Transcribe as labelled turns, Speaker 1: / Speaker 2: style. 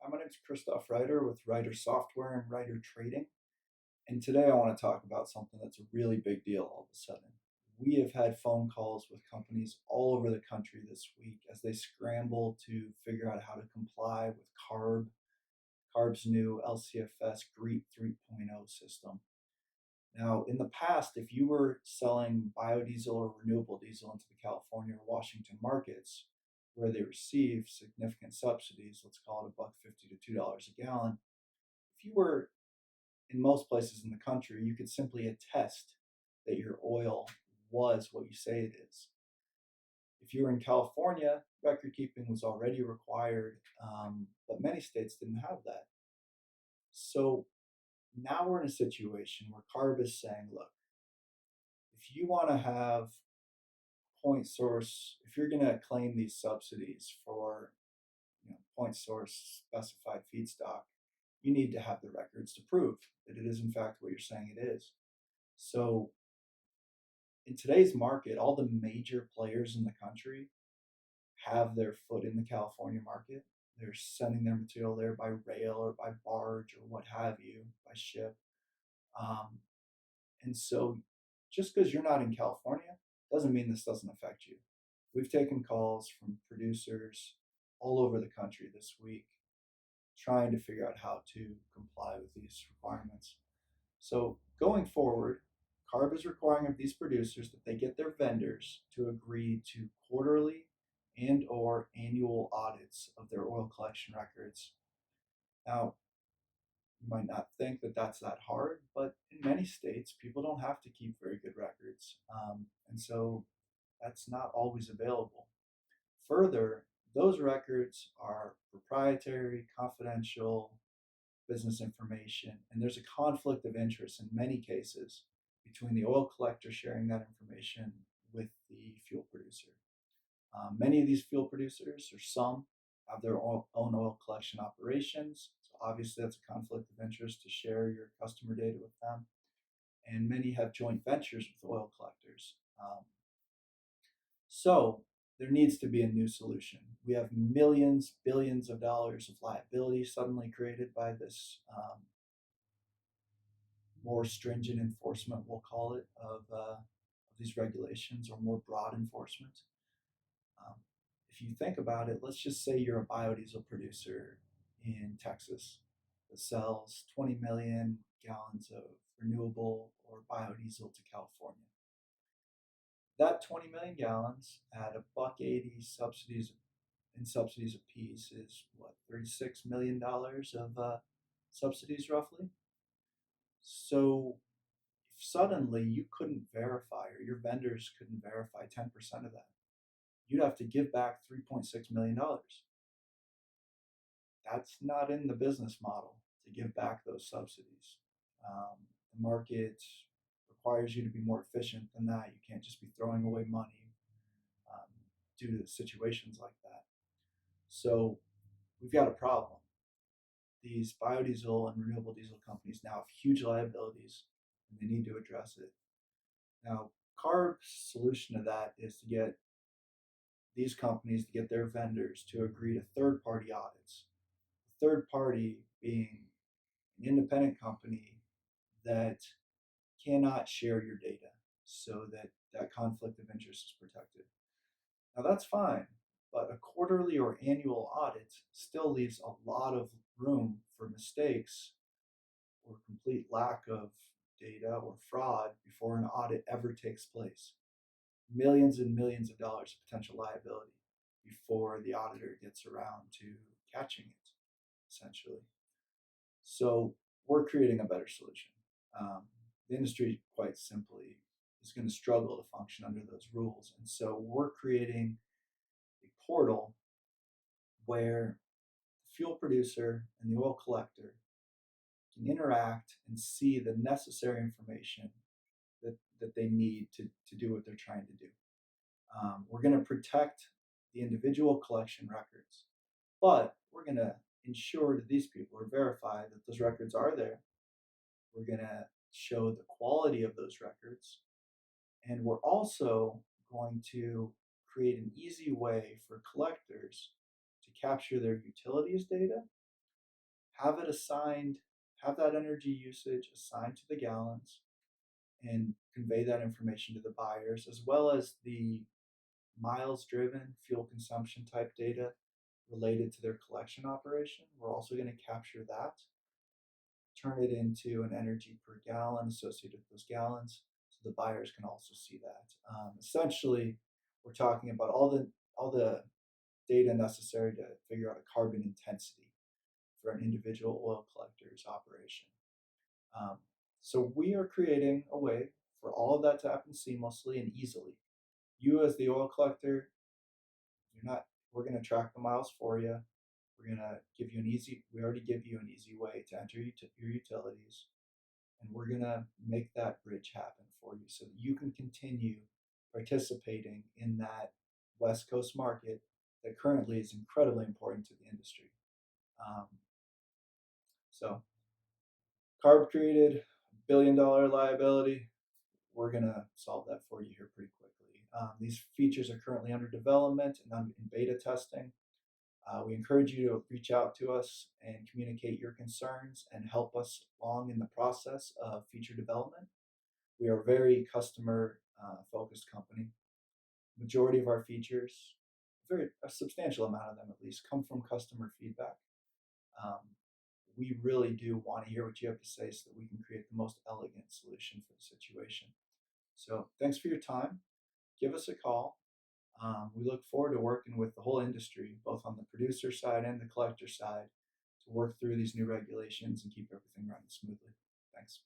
Speaker 1: Hi, my name is Christoph Reiter with Reiter Software and Reiter Trading. And today I want to talk about something that's a really big deal all of a sudden. We have had phone calls with companies all over the country this week as they scramble to figure out how to comply with CARB's new LCFS GREET 3.0 system. Now, in the past, if you were selling biodiesel or renewable diesel into the California or Washington markets, where they receive significant subsidies, let's call it a buck 50 to $2 a gallon, if you were in most places in the country, you could simply attest that your oil was what you say it is. If you were in California, record keeping was already required, but many states didn't have that. So now we're in a situation where CARB is saying, look, if you want to have point source, if you're going to claim these subsidies for point source specified feedstock, you need to have the records to prove that it is in fact what you're saying it is. So in today's market, all the major players in the country have their foot in the California market. They're sending their material there by rail or by barge or what have you, by ship. Um, and so just because you're not in California doesn't mean this doesn't affect you. We've taken calls from producers all over the country this week trying to figure out how to comply with these requirements. So going forward, CARB is requiring of these producers that they get their vendors to agree to quarterly and or annual audits of their oil collection records. Now, you might not think that that's that hard, but in many states, people don't have to keep very good records. And so that's not always available. Further, those records are proprietary, confidential business information, and there's a conflict of interest in many cases between the oil collector sharing that information with the fuel producer. Many of these fuel producers, or some, have their own oil collection operations. So obviously, that's a conflict of interest to share your customer data with them. And many have joint ventures with oil collectors. So there needs to be a new solution. We have millions, billions of dollars of liability suddenly created by this more stringent enforcement, we'll call it, of these regulations or more broad enforcement. Um, if you think about it, let's just say you're a biodiesel producer in Texas that sells 20 million gallons of renewable or biodiesel to California. That 20 million gallons at a buck 80 subsidies apiece is what, $36 million of subsidies roughly. So if suddenly you couldn't verify or your vendors couldn't verify 10% of that, you'd have to give back $3.6 million. That's not in the business model to give back those subsidies. The market requires you to be more efficient than that. You can't just be throwing away money um, due to situations like that. So we've got a problem. These biodiesel and renewable diesel companies now have huge liabilities and they need to address it. Now, CARB's solution to that is to get these companies to get their vendors to agree to third party audits. The third party being an independent company that cannot share your data so that that conflict of interest is protected. Now, that's fine, but a quarterly or annual audit still leaves a lot of room for mistakes or complete lack of data or fraud before an audit ever takes place. Millions and millions of dollars of potential liability before the auditor gets around to catching it, essentially. So we're creating a better solution. The industry, quite simply, is going to struggle to function under those rules. And so we're creating a portal where the fuel producer and the oil collector can interact and see the necessary information that they need to do what they're trying to do. We're going to protect the individual collection records, but we're going to ensure that these people are verified that those records are there. We're going to show the quality of those records, and we're also going to create an easy way for collectors to capture their utilities data have it assigned, have that energy usage assigned to the gallons, and convey that information to the buyers, as well as the miles driven, fuel consumption type data related to their collection operation. We're also going to capture that, turn it into an energy per gallon associated with those gallons, so the buyers can also see that. Essentially, we're talking about all the data necessary to figure out a carbon intensity for an individual oil collector's operation. Um, so we are creating a way for all of that to happen seamlessly and easily. You as the oil collector, you're not. We're going to track the miles for you. We're going to give you an easy. We already give you an easy way to enter your utilities, and we're going to make that bridge happen for you so that you can continue participating in that West Coast market that currently is incredibly important to the industry. Um, so CARB created $1 billion liability. We're going to solve that for you here pretty quickly. These features are currently under development and in beta testing. We encourage you to reach out to us and communicate your concerns and help us along in the process of feature development. We are a very customer focused company. Majority of our features, a substantial amount of them at least, come from customer feedback. Um, we really do want to hear what you have to say so that we can create the most elegant solution for the situation. So thanks for your time. Give us a call. We look forward to working with the whole industry, both on the producer side and the collector side, to work through these new regulations and keep everything running smoothly. Thanks.